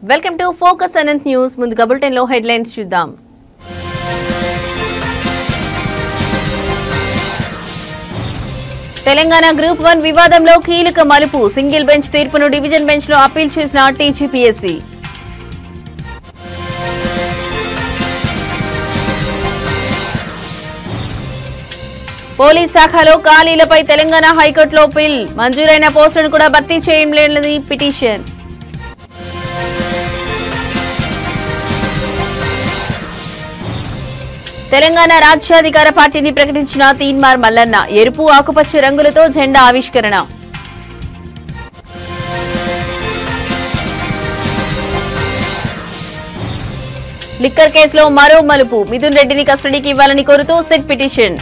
Welcome to focus Anant news. ముందుగా bulletin లో headlines చూద్దాం. తెలంగాణ గ్రూప్ 1 వివాదంలో కీలక మలుపు. సింగిల్ బెంచ్ తీర్పును డివిజన్ బెంచ్ లో అప్పీల్ చేసిన టీజీపీఎస్సీ. పోలీస్ శాఖలో ఖాళీలపై తెలంగాణ హైకోర్టులో పిల్. మంజూరైన పోస్టులను కూడా భర్తీ చేయలేని పిటిషన్. తెలంగాణ రాజ్యాధికార పార్టీని ప్రకటించిన తీన్మార్ మల్లన్న. ఎరుపు ఆకుపచ్చ రంగులతో జెండా ఆవిష్కరణ. లిక్కర్ కేసులో మరో మలుపు. మిథున్ రెడ్డిని కస్టడీకి ఇవ్వాలని కోరుతూ సిట్ పిటిషన్.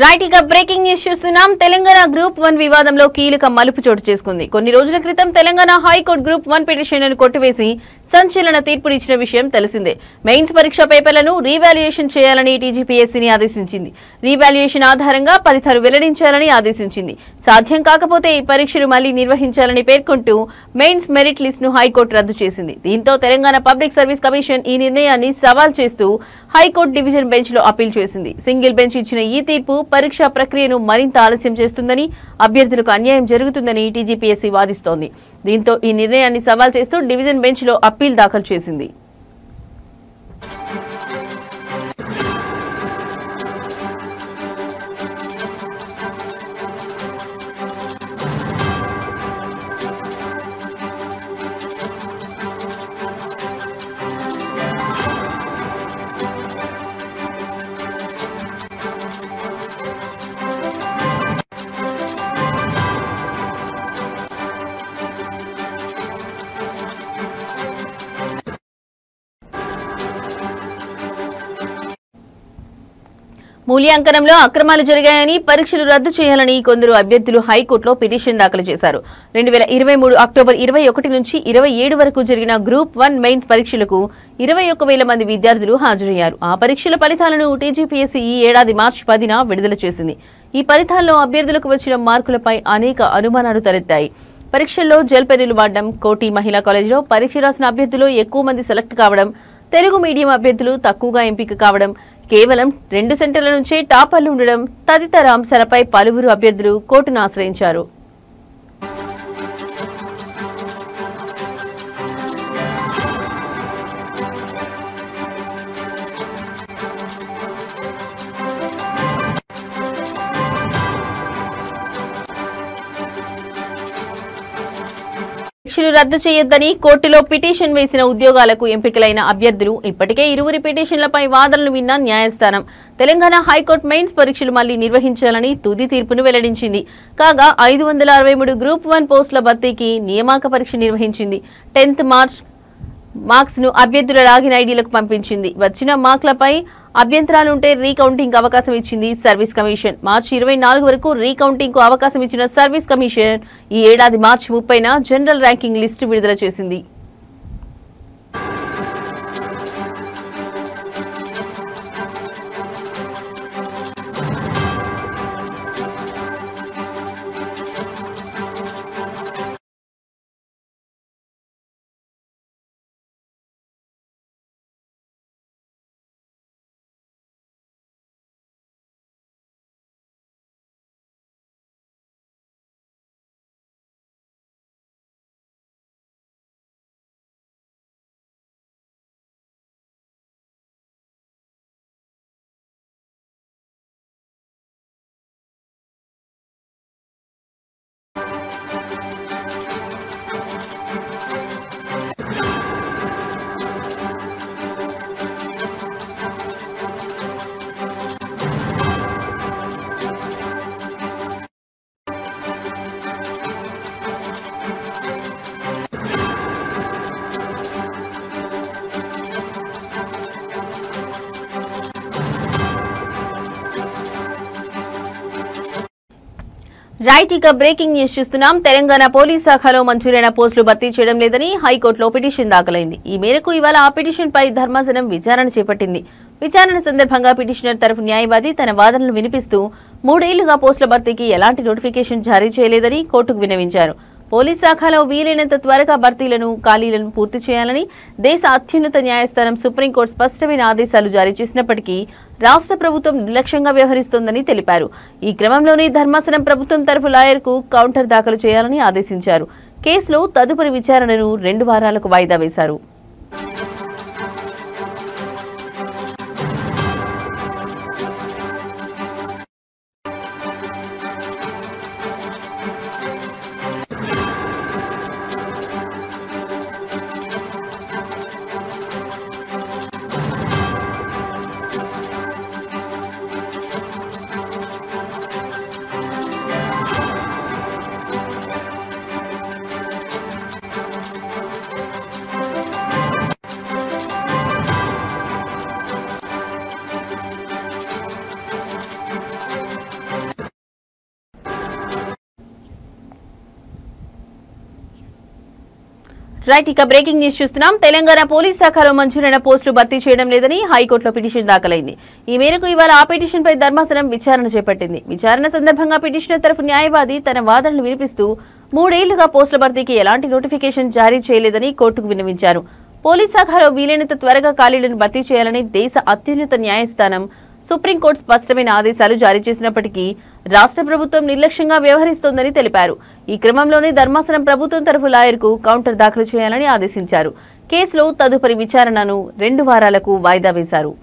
రైట్, ఇక బ్రేకింగ్ న్యూస్ చూస్తున్నాం. తెలంగాణ గ్రూప్ 1 వివాదంలో కీలక మలుపు చోటు చేసుకుంది. కొన్ని రోజుల క్రితం తెలంగాణ హైకోర్టు గ్రూప్ 1 పిటిషన్లను కొట్టివేసి సంచలన తీర్పునిచ్చిన విషయం తెలిసిందే. మెయిన్స్ పరీక్ష పేపర్లను రీవాల్యుయేషన్ చేయాలని టీజీపీఎస్సీని ఆదేశించింది. రీవాల్యుయేషన్ ఆధారంగా ఫలితాలు వెల్లడించాలని ఆదేశించింది. సాధ్యం కాకపోతే ఈ పరీక్షలు మళ్లీ నిర్వహించాలని పేర్కొంటూ మెయిన్స్ మెరిట్ లిస్ట్ ను హైకోర్టు రద్దు చేసింది. దీంతో తెలంగాణ పబ్లిక్ సర్వీస్ కమిషన్ ఈ నిర్ణయాన్ని సవాల్ చేస్తూ హైకోర్టు డివిజన్ బెంచ్ లో అప్పీల్ చేసింది. సింగిల్ బెంచ్ ఇచ్చిన ఈ తీర్పు పరీక్షా ప్రక్రియను మరింత ఆలస్యం చేస్తుందని, అభ్యర్థులకు అన్యాయం జరుగుతుందని టీజీపీఎస్సీ వాదిస్తోంది. దీంతో ఈ నిర్ణయాన్ని సవాల్ చేస్తూ డివిజన్ బెంచ్ లో అప్పీల్ దాఖలు చేసింది. మూల్యాంకనంలో అక్రమాలు జరిగాయని, పరీక్షలు రద్దు చేయాలని కొందరు అభ్యర్థులు హైకోర్టులో పిటిషన్ దాఖలు చేశారు. 2023 అక్టోబర్ 21 నుంచి 27 వరకు జరిగిన గ్రూప్ 1 మెయిన్స్ పరీక్షలకు 21,000 మంది విద్యార్థులు హాజరయ్యారు. ఆ పరీక్షల ఫలితాలను టీజీపీఎస్సీ ఈ ఏడాది మార్చి 10న విడుదల చేసింది. ఈ ఫలితాల్లో అభ్యర్థులకు వచ్చిన మార్కులపై అనేక అనుమానాలు తలెత్తాయి. పరీక్షల్లో జెల్ పెన్నులు వాడడం, కోటి మహిళా కాలేజీలో పరీక్ష రాసిన అభ్యర్థులు ఎక్కువ మంది సెలెక్ట్ కావడం, తెలుగు మీడియం అభ్యర్థులు తక్కువగా ఎంపిక కావడం, కేవలం 2 సెంటర్ల నుంచే టాపర్లు ఉండడం తదితర అంశాలపై పలువురు అభ్యర్థులు కోర్టును ఆశ్రయించారు. పరీక్షలు రద్దు చేయొద్దని కోర్టులో పిటిషన్ వేసిన ఉద్యోగాలకు ఎంపికలైన అభ్యర్థులు ఇప్పటికే ఇరువురి పిటిషన్లపై వాదనలు విన్న న్యాయస్థానం తెలంగాణ హైకోర్టు మెయిన్స్ పరీక్షలు మళ్లీ నిర్వహించాలని తుది తీర్పును వెల్లడించింది. కాగా 563 గ్రూప్ 1 పోస్టుల భర్తీకి నియామక పరీక్ష నిర్వహించింది. 10th మార్చ్ మార్క్స్ ను అభ్యర్థుల లాగిన్ ఐడీలకు పంపించింది. వచ్చిన మార్కులపై అభ్యంతరాలుంటే రీకౌంటింగ్ అవకాశం ఇచ్చింది సర్వీస్ కమిషన్. మార్చి 24 వరకు రీకౌంటింగ్ కు అవకాశం ఇచ్చిన సర్వీస్ కమిషన్ ఈ ఏడాది మార్చి 30న జనరల్ ర్యాంకింగ్ లిస్టు విడుదల చేసింది. రైట్ ఇక బ్రేకింగ్ న్యూస్ చూస్తున్నాం. తెలంగాణ పోలీస్ శాఖలో మంజూరైన పోస్టులు భర్తీ చేయడం లేదని హైకోర్టులో పిటిషన్ దాఖలైంది. ఈ మేరకు ఇవాళ ఆ పిటిషన్ పై ధర్మాసనం విచారణ చేపట్టింది. విచారణ సందర్భంగా పిటిషనర్ తరఫు న్యాయవాది తన వాదనలు వినిపిస్తూ 3 ఏళ్లుగా పోస్టుల భర్తీకి ఎలాంటి నోటిఫికేషన్ జారీ చేయలేదని కోర్టుకు విన్నవించారు. పోలీస్ శాఖలో వీలైనంత త్వరగా భర్తీలను ఖాళీలను పూర్తి చేయాలని దేశ అత్యున్నత న్యాయస్థానం సుప్రీంకోర్టు స్పష్టమైన ఆదేశాలు జారీ చేసినప్పటికీ రాష్ట్ర ప్రభుత్వం నిర్లక్ష్యంగా వ్యవహరిస్తోందని తెలిపారు. ఈ క్రమంలోనే ధర్మాసనం ప్రభుత్వం తరఫు లాయర్కు కౌంటర్ దాఖలు చేయాలని ఆదేశించారు. కేసులో తదుపరి విచారణను 2 వారాలకు వాయిదా వేశారు. రైట్ ఇక బ్రేకింగ్ న్యూస్ చూస్తున్నాం. తెలంగాణ పోలీస్ శాఖలో మంజూరైన పోస్టులు భర్తీ చేయడం లేదని హైకోర్టులో పిటిషన్ దాఖలైంది. ఈ మేరకు ఇవాళ ఆ పిటిషన్ పై ధర్మాసనం విచారణ చేపట్టింది. విచారణ సందర్భంగా పిటిషనర్ తరఫు న్యాయవాది తన వాదనలు వినిపిస్తూ 3 ఏళ్లుగా పోస్టుల భర్తీకి ఎలాంటి నోటిఫికేషన్ జారీ చేయలేదని కోర్టుకు విన్నవించారు. పోలీస్ శాఖలో వీలైనంత త్వరగా ఖాళీలను భర్తీ చేయాలని దేశ అత్యున్నత న్యాయస్థానం సుప్రీంకోర్టు స్పష్టమైన ఆదేశాలు జారీ చేసినప్పటికీ రాష్ట్ర ప్రభుత్వం నిర్లక్ష్యంగా వ్యవహరిస్తోందని తెలిపారు. ఈ క్రమంలోనే ధర్మాసనం ప్రభుత్వం తరఫు లాయర్కు కౌంటర్ దాఖలు చేయాలని ఆదేశించారు. కేసులో తదుపరి విచారణను 2 వారాలకు వాయిదా వేశారు.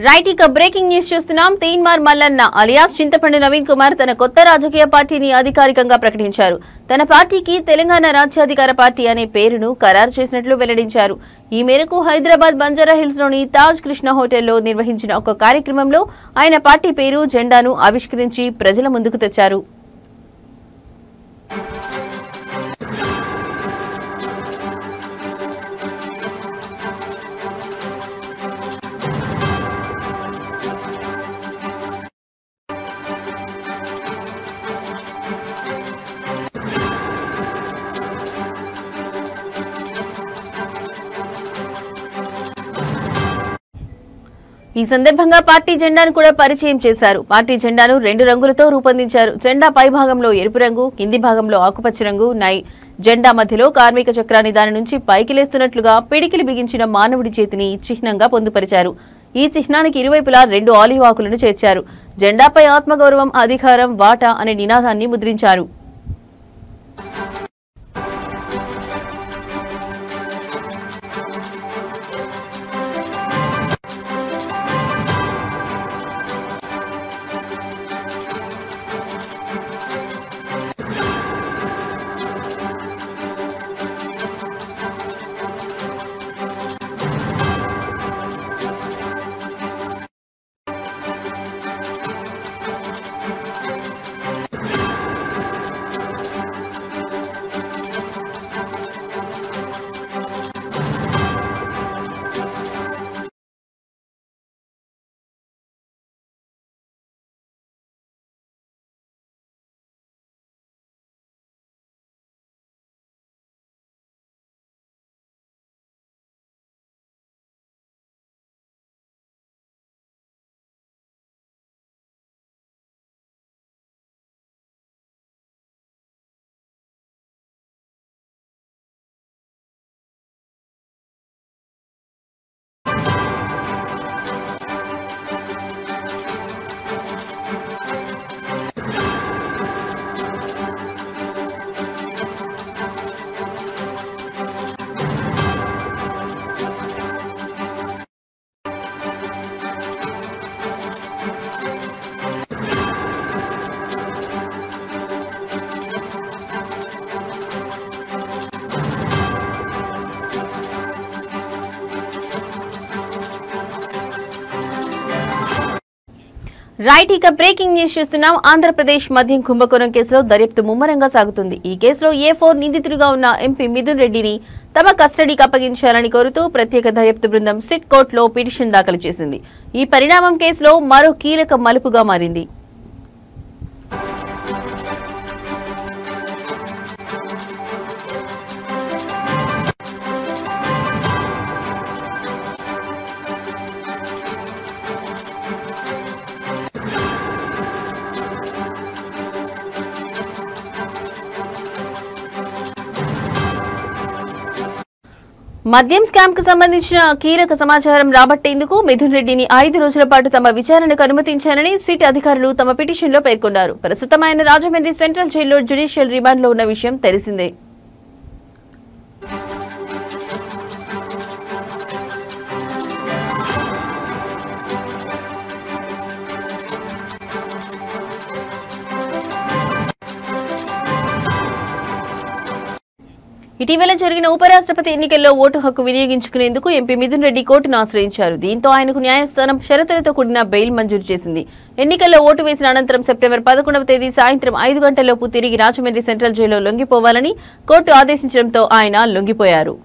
రైట్ ఇక బ్రేకింగ్ న్యూస్ చూస్తున్నాం. తీన్మార్ మల్లన్న అలియాస్ చింతపండు నవీన్ కుమార్ తన కొత్త రాజకీయ పార్టీని అధికారికంగా ప్రకటించారు. తన పార్టీకి తెలంగాణ రాజ్యాధికార పార్టీ అనే పేరును ఖరారు చేసినట్లు వెల్లడించారు. ఈ మేరకు హైదరాబాద్ బంజారాహిల్స్ లోని తాజ్ కృష్ణ హోటల్లో నిర్వహించిన ఒక కార్యక్రమంలో ఆయన పార్టీ పేరు జెండాను ఆవిష్కరించి ప్రజల ముందుకు తెచ్చారు. ఈ సందర్భంగా పార్టీ జెండాను కూడా పరిచయం చేశారు. పార్టీ జెండాను 2 రంగులతో రూపొందించారు. జెండా పై భాగంలో ఎరుపు రంగు, కింది భాగంలో ఆకుపచ్చ రంగు ఉన్నాయి. జెండా మధ్యలో కార్మిక చక్రాన్ని దాని నుంచి పైకి లేస్తున్నట్లుగా పిడికిలి బిగించిన మానవుడి చేతిని చిహ్నంగా పొందుపరిచారు. ఈ చిహ్నానికి ఇరువైపులా 2 ఆలివ్ ఆకులను చేర్చారు. జెండాపై ఆత్మగౌరవం, అధికారం, వాటా అనే నినాదాన్ని ముద్రించారు. రైట్, ఇక బ్రేకింగ్ న్యూస్ చూస్తున్నాం. ఆంధ్రప్రదేశ్ మద్యం కుంభకోణం కేసులో దర్యాప్తు ముమ్మరంగా సాగుతుంది. ఈ కేసులో A4 నిందితుడిగా ఉన్న ఎంపీ మిథున్ రెడ్డిని తమ కస్టడీకి అప్పగించాలని కోరుతూ ప్రత్యేక దర్యాప్తు బృందం సిట్ కోర్టులో పిటిషన్ దాఖలు చేసింది. ఈ పరిణామం కేసులో మరో కీలక మలుపుగా మారింది. మద్యం స్కామ్ కు సంబంధించిన కీలక సమాచారం రాబట్టేందుకు మిథున్ రెడ్డిని 5 రోజుల పాటు తమ విచారణకు అనుమతించారని సిట్ అధికారులు తమ పిటిషన్లో పేర్కొన్నారు. ప్రస్తుతం ఆయన రాజమండ్రి సెంట్రల్ జైల్లో జ్యుడిషియల్ రిమాండ్లో ఉన్న విషయం తెలిసిందే. ఇటీవల జరిగిన ఉపరాష్ట్రపతి ఎన్నికల్లో ఓటు హక్కు వినియోగించుకునేందుకు ఎంపీ మిథున్ రెడ్డి కోర్టును ఆశ్రయించారు. దీంతో ఆయనకు న్యాయస్థానం షరతులతో కూడిన బెయిల్ మంజూరు చేసింది. ఎన్నికల్లో ఓటు వేసిన అనంతరం సెప్టెంబర్ 11వ తేదీ సాయంత్రం 5 గంటలలోపు తిరిగి రాజమండ్రి సెంట్రల్ జైల్లో లొంగిపోవాలని కోర్టు ఆదేశించడంతో ఆయన లొంగిపోయారు.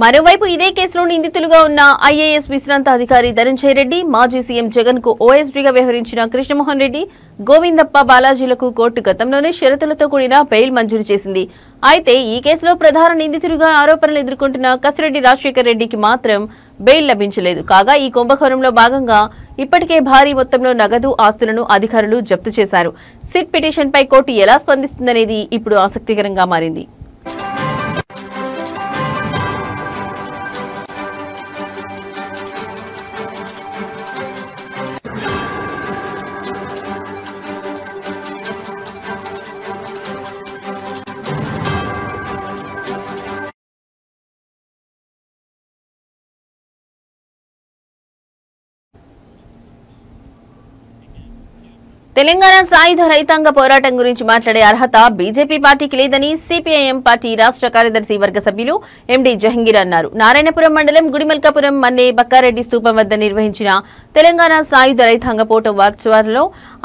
మరోవైపు ఇదే కేసులో నిందితులుగా ఉన్న ఐఏఎస్ విశ్రాంత అధికారి ధనంజయ రెడ్డి, మాజీ సీఎం జగన్ కు ఓఎస్డీగా వ్యవహరించిన కృష్ణమోహన్ రెడ్డి, గోవిందప్ప, బాలాజీలకు కోర్టు గతంలోనే షరతులతో కూడిన బెయిల్ మంజూరు చేసింది. అయితే ఈ కేసులో ప్రధాన నిందితుడిగా ఆరోపణలు ఎదుర్కొంటున్న కసిరెడ్డి రాజశేఖర్ రెడ్డికి మాత్రం బెయిల్ లభించలేదు. కాగా ఈ కుంభకోణంలో భాగంగా ఇప్పటికే భారీ మొత్తంలో నగదు, ఆస్తులను అధికారులు జప్తు చేశారు. సిట్ పిటిషన్పై కోర్టు ఎలా స్పందిస్తుందనేది ఇప్పుడు ఆసక్తికరంగా మారింది. తెలంగాణ సాయుధ రైతాంగ పోరాటం గురించి మాట్లాడే అర్హత బీజేపీ పార్టీకి లేదని సిపిఐఎం పార్టీ రాష్ట్ర కార్యదర్శి వర్గ సభ్యులు ఎండి జహంగీర్ అన్నారు. నారాయణపురం మండలం గుడిమల్కాపురం మన్నే బక్కారెడ్డి స్తూపం వద్ద నిర్వహించిన తెలంగాణ సాయుధ రైతాంగ పోరాటంలో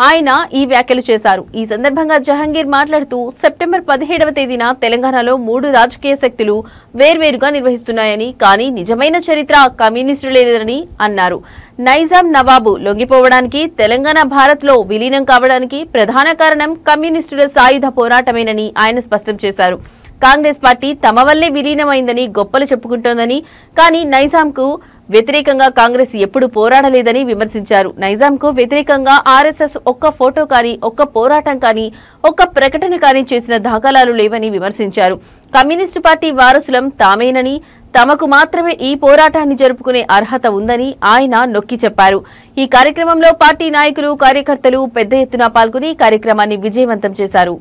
ఆయన ఈ వ్యాఖ్యలు చేశారు. ఈ సందర్భంగా జహంగీర్ మాట్లాడుతూ సెప్టెంబర్ 17వ తేదీన తెలంగాణలో 3 రాజకీయ శక్తులు వేర్వేరుగా నిర్వహిస్తున్నాయని, కానీ నిజమైన చరిత్ర కమ్యూనిస్టులేదని అన్నారు. నైజాం నవాబు లొంగిపోవడానికి, తెలంగాణ భారత్లో విలీనం కావడానికి ప్రధాన కారణం కమ్యూనిస్టుల సాయుధ పోరాటమేనని ఆయన స్పష్టం చేశారు. కాంగ్రెస్ పార్టీ తమ వల్లే విలీనమైందని గొప్పలు చెప్పుకుంటోందని, కానీ నైజాంకు వ్యతిరేకంగా కాంగ్రెస్ ఎప్పుడు పోరాడలేదని విమర్శించారు. నైజాంకు వ్యతిరేకంగా ఆర్ఎస్ఎస్ ఒక్క ఫోటో కానీ, ఒక్క పోరాటం కానీ, ఒక్క ప్రకటన కానీ చేసిన దాఖలాలు లేవని విమర్శించారు. కమ్యూనిస్టు పార్టీ వారసులం తామేనని, తమకు మాత్రమే ఈ పోరాటాన్ని జరుపుకునే అర్హత ఉందని ఆయన నొక్కి చెప్పారు. ఈ కార్యక్రమంలో పార్టీ నాయకులు, కార్యకర్తలు పెద్ద ఎత్తున పాల్గొని కార్యక్రమాన్ని విజయవంతం చేశారు.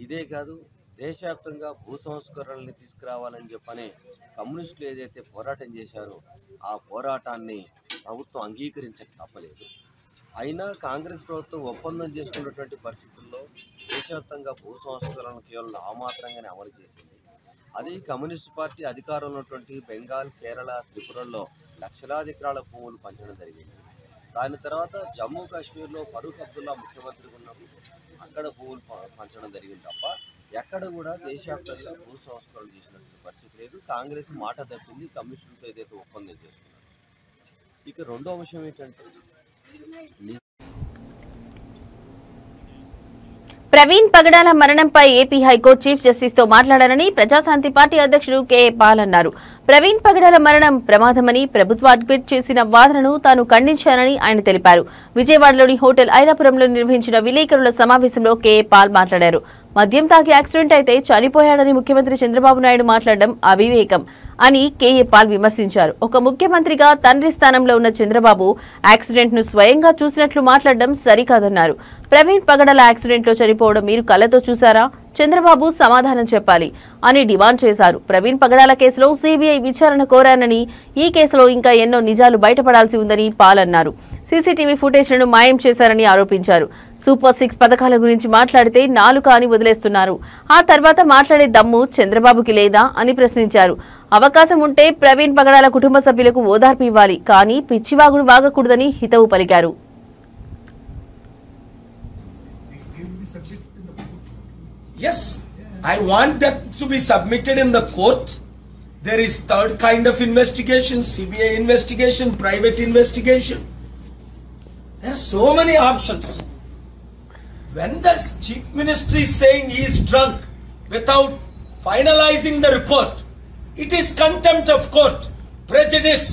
ఇదే కాదు, దేశవ్యాప్తంగా భూ సంస్కరణల్ని తీసుకురావాలని చెప్పని కమ్యూనిస్టులు ఏదైతే పోరాటం చేశారో ఆ పోరాటాన్ని ప్రభుత్వం అంగీకరించక తప్పలేదు. అయినా కాంగ్రెస్ ప్రభుత్వం ఒప్పందం చేసుకున్నటువంటి పరిస్థితుల్లో దేశవ్యాప్తంగా భూ సంస్కరణలు కేవలం నామాత్రంగానే అమలు చేసింది. అది కమ్యూనిస్ట్ పార్టీ అధికారంలో ఉన్నటువంటి బెంగాల్, కేరళ, త్రిపురల్లో లక్షలాది ఎకరాల భూములు పంచడం జరిగింది. దాని తర్వాత జమ్మూ కాశ్మీర్లో ఫరూక్ అబ్దుల్లా ముఖ్యమంత్రిగా ఉన్నప్పుడు అక్కడ భూములు పంచడం జరిగింది తప్ప ఎక్కడ కూడా దేశవ్యాప్తంగా భూ సంస్కరణ చేసినటువంటి పరిస్థితి లేదు. కాంగ్రెస్ మాట తప్పింది కమ్యూనిస్టులతో ఏదైతే ఒప్పందం చేసుకున్నారు. ఇక రెండో విషయం ఏంటంటే, ప్రవీణ్ పగడాల మరణంపై ఏపీ హైకోర్టు చీఫ్ జస్టిస్ తో మాట్లాడారని ప్రజాశాంతి పార్టీ అధ్యక్షుడు కెఏ పాల్ అన్నారు. ప్రవీణ్ పగడాల మరణం ప్రమాదమని ప్రభుత్వ అడ్వకేట్ చేసిన వాదనను తాను ఖండించానని ఆయన తెలిపారు. విజయవాడలోని హోటల్ ఐలాపురంలో నిర్వహించిన విలేకరుల సమావేశంలో కెఏ పాల్ మాట్లాడారు. మద్యం తాగి యాక్సిడెంట్ అయితే చనిపోయాడని ముఖ్యమంత్రి చంద్రబాబు నాయుడు మాట్లాడడం అవివేకం అని కెఏ పాల్ విమర్శించారు. ఒక ముఖ్యమంత్రిగా తండ్రి స్థానంలో ఉన్న చంద్రబాబు యాక్సిడెంట్ ను స్వయంగా చూసినట్లు మాట్లాడడం సరికాదన్నారు. ప్రవీణ్ పగడాల యాక్సిడెంట్ లో చనిపోవడం మీరు కళ్ళతో చూశారా? చంద్రబాబు సమాధానం చెప్పాలి అని డిమాండ్ చేశారు. ప్రవీణ్ పగడాల కేసులో సీబీఐ విచారణ కోరానని, ఈ కేసులో ఇంకా ఎన్నో నిజాలు బయటపడాల్సి ఉందని పాల్ అన్నారు. సీసీటీవీ ఫుటేజ్లను మాయం చేశారని ఆరోపించారు. సూపర్ 6 పథకాల గురించి మాట్లాడితే నాలుక అని వదిలేస్తున్నారు. ఆ తర్వాత మాట్లాడే దమ్ము చంద్రబాబుకి లేదా అని ప్రశ్నించారు. అవకాశం ఉంటే ప్రవీణ్ పగడాల కుటుంబ సభ్యులకు ఓదార్పు ఇవ్వాలి, కానీ పిచ్చివాగుడు వాగకూడదని హితవు పలికారు. Yes, I want that to be submitted in the court. There is third kind of investigation, CBI investigation, private investigation. There are so many options. When the chief minister is saying he is drunk without finalizing the report, it is contempt of court, prejudice.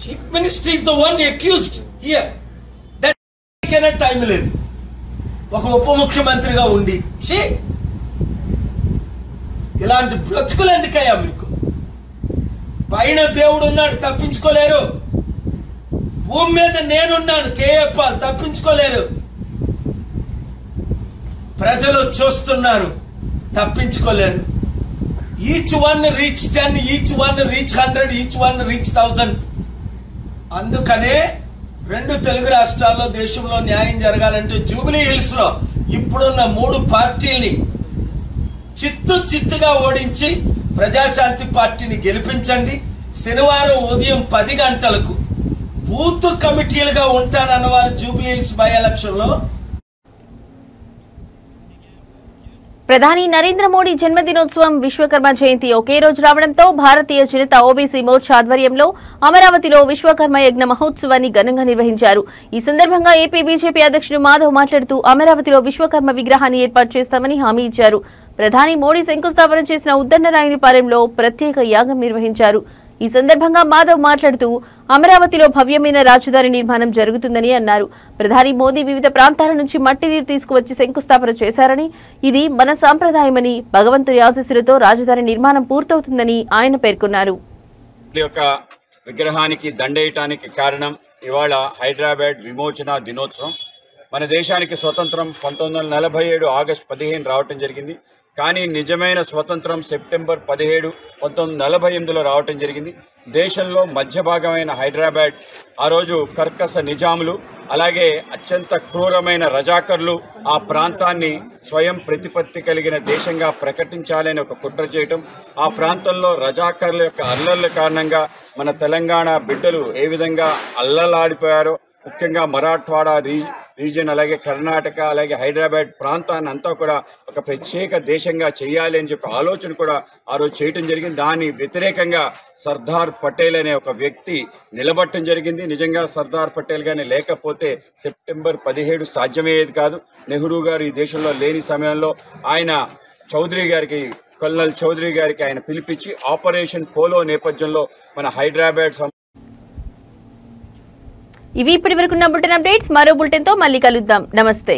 Chief minister is the one accused here. That cannot time లేదు. ఒక ఉప ముఖ్యమంత్రిగా ఉండి ఇలాంటి బ్రతుకులు ఎందుకయ్యా మీకు? పైన దేవుడు ఉన్నాడు, తప్పించుకోలేరు. భూమి మీద నేనున్నాను, కేఏ పాల్, తప్పించుకోలేరు. ప్రజలు చూస్తున్నారు, తప్పించుకోలేరు. Each one reach 10, each one reach 100, each one reach 1000. అందుకనే 2 తెలుగు రాష్ట్రాల్లో దేశంలో న్యాయం జరగాలంటే జూబిలీ హిల్స్ లో ఇప్పుడున్న 3 పార్టీల్ని చిత్తుగా ఓడించి ప్రజాశాంతి పార్టీని గెలిపించండి. శనివారం ఉదయం 10 గంటలకు బూత్ కమిటీలుగా ఉంటానన్న వారు జూబిలీ హిల్స్ బై ఎలక్షన్ లో. ప్రధాని నరేంద్ర మోడీ జన్మదినోత్సవం, విశ్వకర్మ జయంతి ఒకే రోజు రావడంతో భారతీయ జనతా ఓబీసీ మోర్చా ఆధ్వర్యంలో అమరావతిలో విశ్వకర్మ యజ్ఞ మహోత్సవాన్ని ఘనంగా నిర్వహించారు. ఈ సందర్భంగా ఏపీ బీజేపీ అధ్యక్షుడు మాధవ్ మాట్లాడుతూ అమరావతిలో విశ్వకర్మ విగ్రహాన్ని ఏర్పాటు చేస్తామని హామీ ఇచ్చారు. ప్రధాని మోడీ శంకుస్థాపన చేసిన ఉద్దండరాయునిపాలెంలో ప్రత్యేక యాగం నిర్వహించారు. ఈ సందర్భంగా మాధవ్ మాట్లాడుతూ అమరావతిలో భవ్యమైన రాజధాని నిర్మాణం జరుగుతుందని అన్నారు. ప్రధాని మోదీ వివిధ ప్రాంతాల నుంచి మట్టి నీరు తీసుకువచ్చి శంకుస్థాపన చేశారని, ఇది మన సాంప్రదాయమని, భగవంతుడి ఆశీస్సులతో రాజధాని నిర్మాణం పూర్తవుతుందని ఆయన పేర్కొన్నారు. విగ్రహానికి దండేయటానికి కారణం ఇవాళ హైదరాబాద్ విమోచన దినోత్సవం. మన దేశానికి స్వతంత్రం 1947 ఆగస్టు 15 రావటం జరిగింది. కానీ నిజమైన స్వతంత్రం సెప్టెంబర్ 17, 1948లో రావటం జరిగింది. దేశంలో మధ్య భాగమైన హైదరాబాద్ ఆ రోజు కర్కశ నిజాములు అలాగే అత్యంత క్రూరమైన రజాకర్లు ఆ ప్రాంతాన్ని స్వయం ప్రతిపత్తి కలిగిన దేశంగా ప్రకటించాలని ఒక కుట్ర చేయటం, ఆ ప్రాంతంలో రజాకర్ల యొక్క అల్లర్ల కారణంగా మన తెలంగాణ బిడ్డలు ఏ విధంగా అల్లలాడిపోయారో, ముఖ్యంగా మరాఠ్వాడా రీజియన్ అలాగే కర్ణాటక అలాగే హైదరాబాద్ ప్రాంతాన్ని అంతా కూడా ఒక ప్రత్యేక దేశంగా చేయాలి అని చెప్పి ఆలోచన కూడా ఆ రోజు చేయటం జరిగింది. దాని వ్యతిరేకంగా సర్దార్ పటేల్ అనే ఒక వ్యక్తి నిలబడటం జరిగింది. నిజంగా సర్దార్ పటేల్ గాని లేకపోతే సెప్టెంబర్ 17 సాధ్యమయ్యేది కాదు. నెహ్రూ గారు ఈ దేశంలో లేని సమయంలో ఆయన కల్నల్ చౌదరి గారికి ఆయన పిలిపించి ఆపరేషన్ పోలో నేపథ్యంలో మన హైదరాబాద్ ఇవి ఇప్పటి వరకు ఉన్న బులెటిన్ అప్డేట్స్. మరో బులెటిన్ తో మళ్ళీ కలుద్దాం. నమస్తే.